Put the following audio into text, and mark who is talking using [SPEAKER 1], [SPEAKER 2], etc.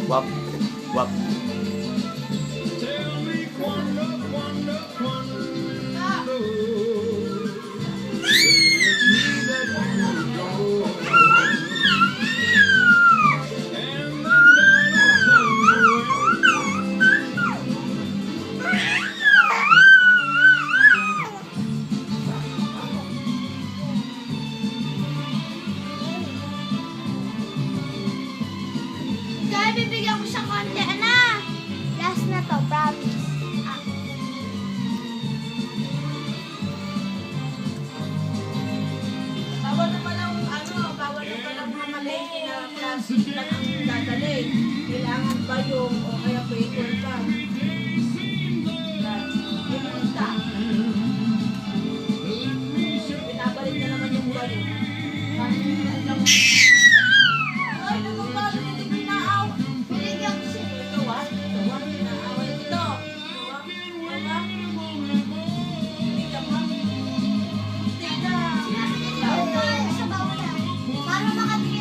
[SPEAKER 1] Wap. Wap.
[SPEAKER 2] Kaya bibigyan ko siya konti, ana. Last na to, promise. Ah.
[SPEAKER 3] Bawal na palang mga malengke na plastic lang ang dadalhin. Kailangan ba yung o kaya paper pa? Ipunta. Pinabalik na naman yung bayo. Ay, nagpapalo yung ginaaw.
[SPEAKER 2] Binigyan ko siya.
[SPEAKER 3] Ito ah, ginaaw. Ito. Wala. Tingnan mo. Tingnan.
[SPEAKER 2] Sinabi niya sa bawal, sa bawal, ah. Para makabigay